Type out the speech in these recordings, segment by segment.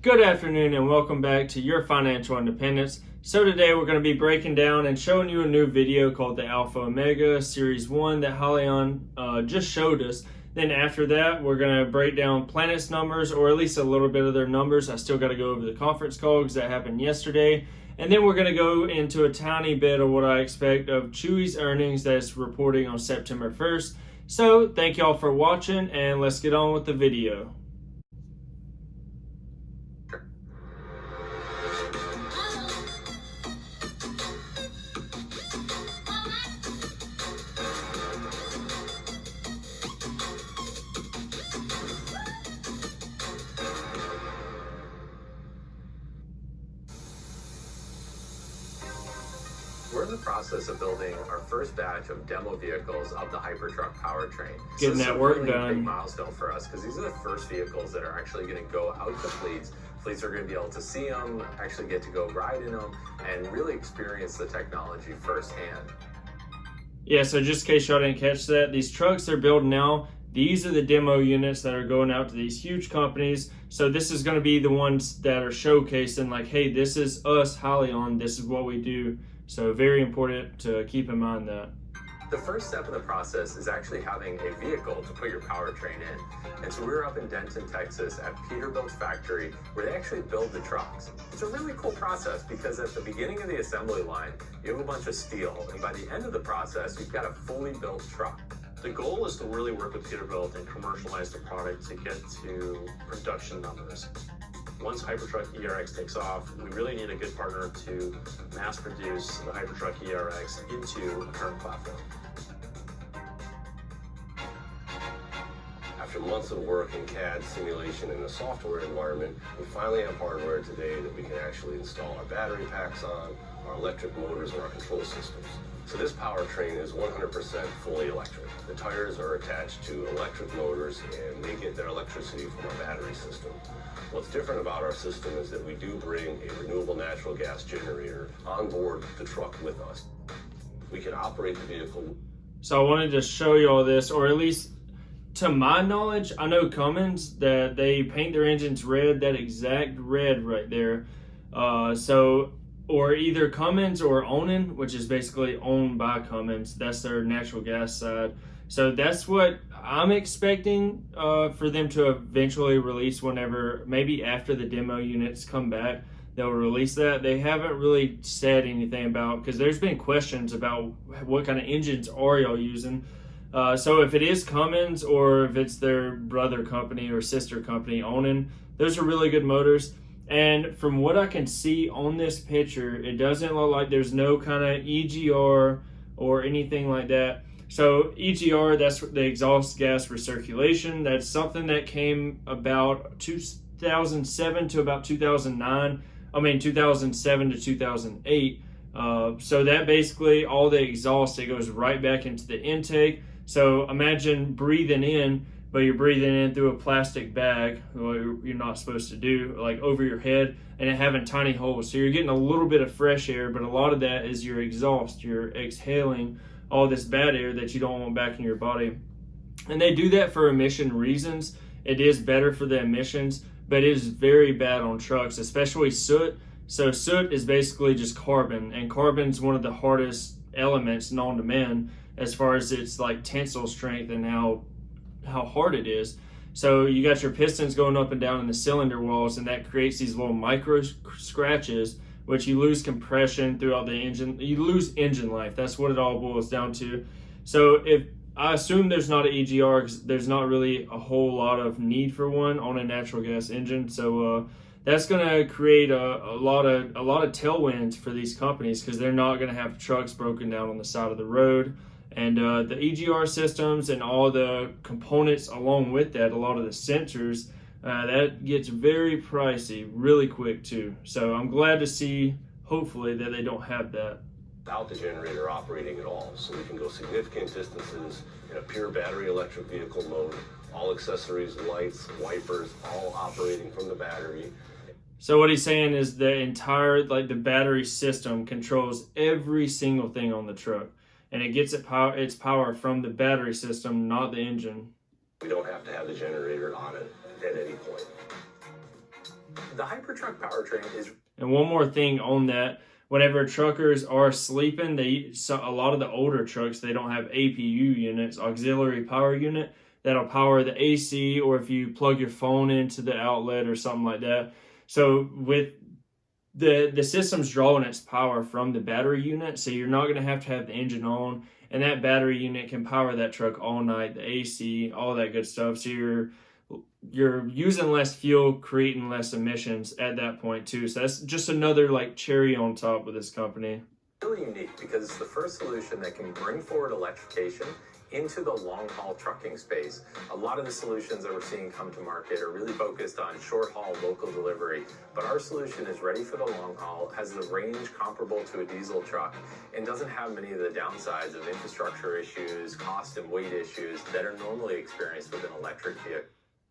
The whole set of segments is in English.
Good afternoon and welcome back to Your Financial Independence. So today we're going to be breaking down and showing you a new video called the Alpha Omega Series 1 that Hyliion just showed us. Then after that we're going to break down Planet's numbers, or at least a little bit of their numbers. I still got to go over the conference call because that happened yesterday. And then we're going to go into a tiny bit of what I expect of Chewy's earnings that's reporting on September 1st. So thank y'all for watching and let's get on with the video. We're in the process of building our first batch of demo vehicles of the Hypertruck powertrain. Getting that work done. Big milestone for us because these are the first vehicles that are actually going to go out to fleets. Fleets are going to be able to see them, actually get to go ride in them, and really experience the technology firsthand. Yeah, so just in case y'all didn't catch that, these trucks they're building now, these are the demo units that are going out to these huge companies. So this is going to be the ones that are showcasing like, hey, this is us, Hyliion, this is what we do. So very important to keep in mind that. The first step in the process is actually having a vehicle to put your powertrain in. And so we're up in Denton, Texas at Peterbilt's factory where they actually build the trucks. It's a really cool process because at the beginning of the assembly line, you have a bunch of steel. And by the end of the process, you've got a fully built truck. The goal is to really work with Peterbilt and commercialize the product to get to production numbers. Once Hypertruck ERX takes off, we really need a good partner to mass produce the Hypertruck ERX into a current platform. After months of work in CAD simulation in a software environment, we finally have hardware today that we can actually install our battery packs on, our electric motors, and our control systems. So this powertrain is 100% fully electric. The tires are attached to electric motors and they get their electricity from our battery system. What's different about our system is that we do bring a renewable natural gas generator on board the truck with us. We can operate the vehicle. So I wanted to show you all this, or at least to my knowledge, I know Cummins that they paint their engines red, that exact red right there. Or either Cummins or Onan, which is basically owned by Cummins. That's their natural gas side. So that's what I'm expecting for them to eventually release whenever, maybe after the demo units come back, they'll release that. They haven't really said anything about, because there's been questions about what kind of engines are y'all using. So if it is Cummins or if it's their brother company or sister company, Onan, those are really good motors. And from what I can see on this picture, it doesn't look like there's no kind of EGR or anything like that. So EGR, that's the exhaust gas recirculation. That's something that came about 2007 to about 2009. 2007 to 2008. So that basically all the exhaust, it goes right back into the intake. So imagine breathing in, but you're breathing in through a plastic bag, what you're not supposed to do, like over your head, and it having tiny holes. So you're getting a little bit of fresh air, but a lot of that is your exhaust. You're exhaling all this bad air that you don't want back in your body. And they do that for emission reasons. It is better for the emissions, but it is very bad on trucks, especially soot. So soot is basically just carbon, and carbon's one of the hardest elements known to man as far as its like tensile strength and how hard it is. So you got your pistons going up and down in the cylinder walls, and that creates these little micro scratches, which you lose compression throughout the engine. You lose engine life. That's what it all boils down to. So if I assume there's not an EGR because there's not really a whole lot of need for one on a natural gas engine. So that's going to create a lot of tailwinds for these companies because they're not going to have trucks broken down on the side of the road. And the EGR systems and all the components along with that, a lot of the sensors, that gets very pricey really quick too. So I'm glad to see, hopefully, that they don't have that. Without the generator operating at all. So we can go significant distances in a pure battery electric vehicle mode. All accessories, lights, wipers, all operating from the battery. So what he's saying is the entire, the battery system controls every single thing on the truck. And it gets its power from the battery system, not the engine. We don't have to have the generator on it at any point. The Hypertruck powertrain is. And one more thing on that, whenever truckers are sleeping, a lot of the older trucks, they don't have APU units, auxiliary power unit, that'll power the AC, or if you plug your phone into the outlet or something like that. So with the system's drawing its power from the battery unit, so you're not going to have the engine on, and that battery unit can power that truck all night, the AC, all that good stuff. So you're using less fuel, creating less emissions at that point too. So that's just another like cherry on top with this company. Really unique because it's the first solution that can bring forward electrification into the long-haul trucking space. A lot of the solutions that we're seeing come to market are really focused on short-haul local delivery, but our solution is ready for the long haul, has the range comparable to a diesel truck, and doesn't have many of the downsides of infrastructure issues, cost and weight issues that are normally experienced with an electric vehicle.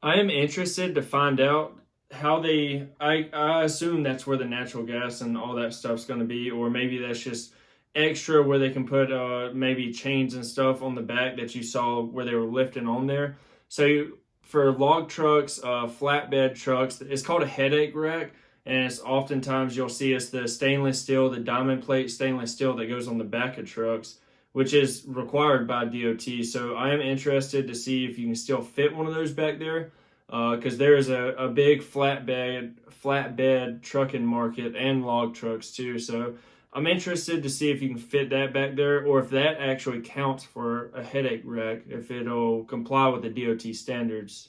I am interested to find out how I assume that's where the natural gas and all that stuff's going to be, or maybe that's just extra where they can put maybe chains and stuff on the back that you saw where they were lifting on there. So for log trucks, flatbed trucks, it's called a headache rack, and it's oftentimes you'll see it's the stainless steel, the diamond plate stainless steel that goes on the back of trucks, which is required by DOT. So I am interested to see if you can still fit one of those back there, because there is a big flatbed trucking market and log trucks too. So I'm interested to see if you can fit that back there, or if that actually counts for a headache rack, if it'll comply with the DOT standards.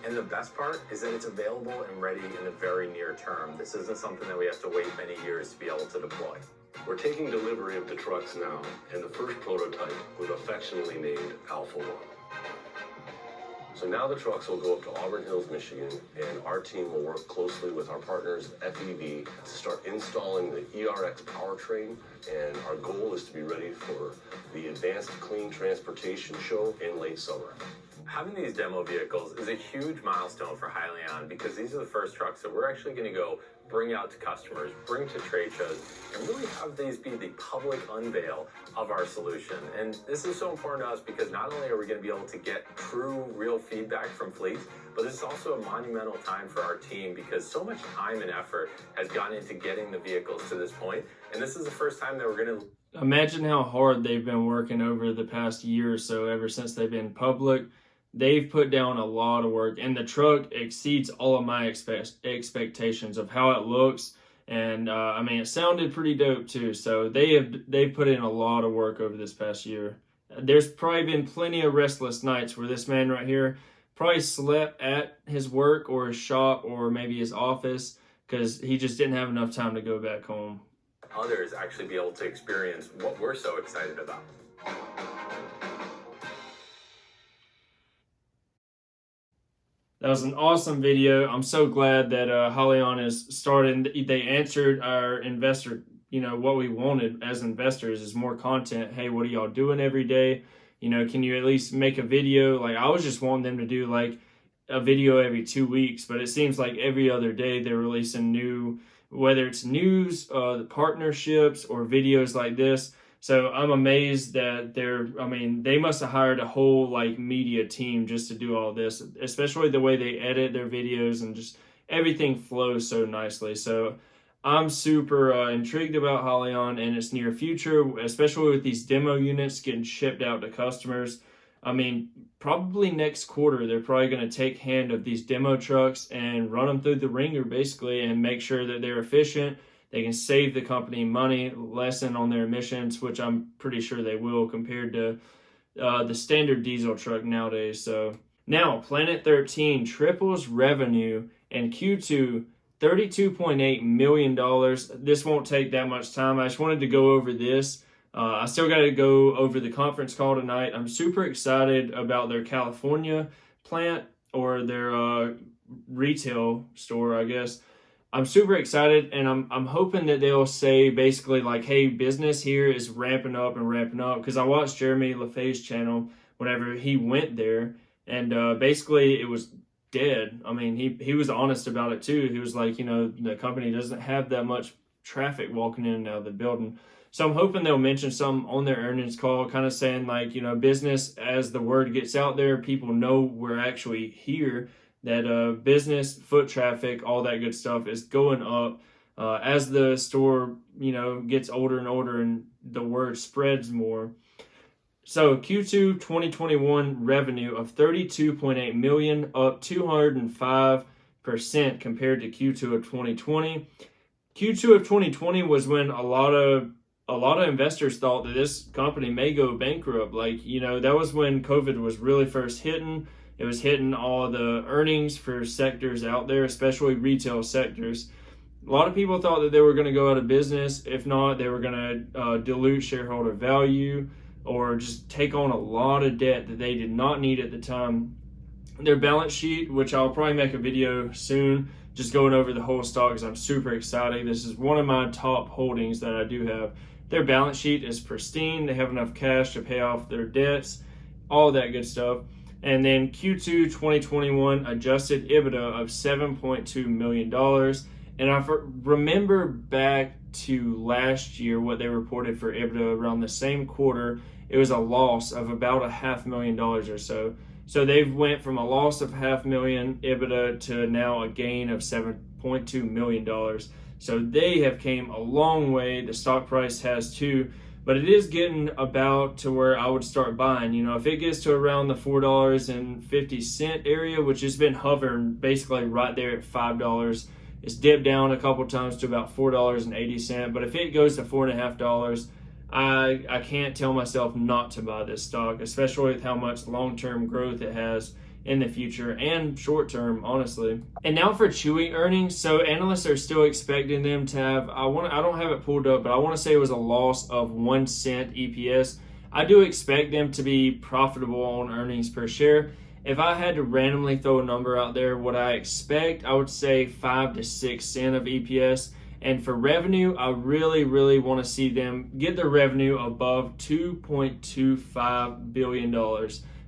And the best part is that it's available and ready in the very near term. This isn't something that we have to wait many years to be able to deploy. We're taking delivery of the trucks now, and the first prototype was affectionately named Alpha 1. So now the trucks will go up to Auburn Hills, Michigan, and our team will work closely with our partners, FEV, to start installing the ERX powertrain, and our goal is to be ready for the Advanced Clean Transportation Show in late summer. Having these demo vehicles is a huge milestone for Hyliion because these are the first trucks that we're actually going to go bring out to customers, bring to trade shows, and really have these be the public unveil of our solution. And this is so important to us because not only are we going to be able to get true, real feedback from fleets, but this is also a monumental time for our team because so much time and effort has gone into getting the vehicles to this point. And this is the first time that we're going to imagine how hard they've been working over the past year or so, ever since they've been public. They've put down a lot of work, and the truck exceeds all of my expectations of how it looks. And I mean, it sounded pretty dope too. So they've put in a lot of work over this past year. There's probably been plenty of restless nights where this man right here probably slept at his work or his shop or maybe his office because he just didn't have enough time to go back home. Others actually be able to experience what we're so excited about. That was an awesome video. I'm so glad that Hyliion is starting. They answered our investor, what we wanted as investors is more content. Hey, what are y'all doing every day? Can you at least make a video? Like, I was just wanting them to do like a video every 2 weeks, but it seems like every other day they're releasing new, whether it's news, partnerships, or videos like this. So I'm amazed that they must have hired a whole like media team just to do all this, especially the way they edit their videos and just everything flows so nicely. So I'm super intrigued about Hyliion and its near future, especially with these demo units getting shipped out to customers. I mean, probably next quarter, they're probably going to take hand of these demo trucks and run them through the ringer basically and make sure that they're efficient. They can save the company money, lessen on their emissions, which I'm pretty sure they will compared to the standard diesel truck nowadays. So now Planet 13 triples revenue in Q2, $32.8 million. This won't take that much time. I just wanted to go over this. I still got to go over the conference call tonight. I'm super excited about their California plant or their retail store, I guess. I'm super excited, and I'm hoping that they'll say basically like, hey, business here is ramping up, because I watched Jeremy LaFay's channel whenever he went there, and basically it was dead. I mean, he was honest about it too. He was like, the company doesn't have that much traffic walking in and out of the building. So I'm hoping they'll mention something on their earnings call, kind of saying like, business, as the word gets out there, people know we're actually here. that business foot traffic, all that good stuff is going up as the store, gets older and older and the word spreads more. So Q2 2021 revenue of $32.8 million, up 205% compared to Q2 of 2020. Q2 of 2020 was when a lot of investors thought that this company may go bankrupt. That was when COVID was really first hitting. It was hitting all the earnings for sectors out there, especially retail sectors. A lot of people thought that they were going to go out of business. If not, they were going to dilute shareholder value or just take on a lot of debt that they did not need at the time. Their balance sheet, which I'll probably make a video soon, just going over the whole stock because I'm super excited. This is one of my top holdings that I do have. Their balance sheet is pristine. They have enough cash to pay off their debts, all that good stuff. And then Q2 2021 adjusted EBITDA of $7.2 million. And I remember back to last year what they reported for EBITDA around the same quarter. It was a loss of about $500,000 or so. So they've went from a loss of $500,000 EBITDA to now a gain of $7.2 million. So they have came a long way. The stock price has too, but it is getting about to where I would start buying. If it gets to around the $4.50 area, which has been hovering basically right there at $5, it's dipped down a couple times to about $4.80. But if it goes to $4.50, I can't tell myself not to buy this stock, especially with how much long-term growth it has in the future and short-term, honestly. And now for Chewy earnings. So analysts are still expecting them to have, I don't have it pulled up, but I want to say it was a loss of 1 cent EPS. I do expect them to be profitable on earnings per share. If I had to randomly throw a number out there, what I expect, I would say 5 to 6 cents of EPS. And for revenue, I really, really want to see them get their revenue above $2.25 billion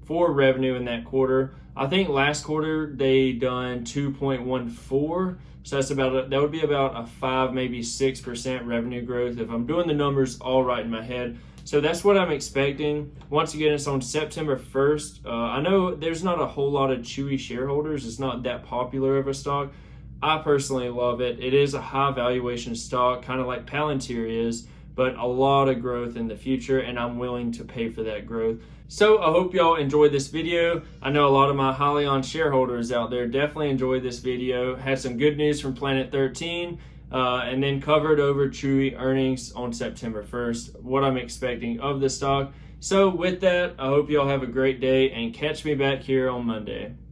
for revenue in that quarter. I think last quarter they done 2.14, so that would be about a 5, maybe 6% revenue growth if I'm doing the numbers all right in my head. So that's what I'm expecting. Once again, it's on September 1st. I know there's not a whole lot of Chewy shareholders. It's not that popular of a stock. I personally love it. It is a high valuation stock, kind of like Palantir is, but a lot of growth in the future, and I'm willing to pay for that growth. So I hope y'all enjoyed this video. I know a lot of my Hyliion shareholders out there definitely enjoyed this video. Had some good news from Planet 13, and then covered over Chewy earnings on September 1st, what I'm expecting of the stock. So with that, I hope y'all have a great day and catch me back here on Monday.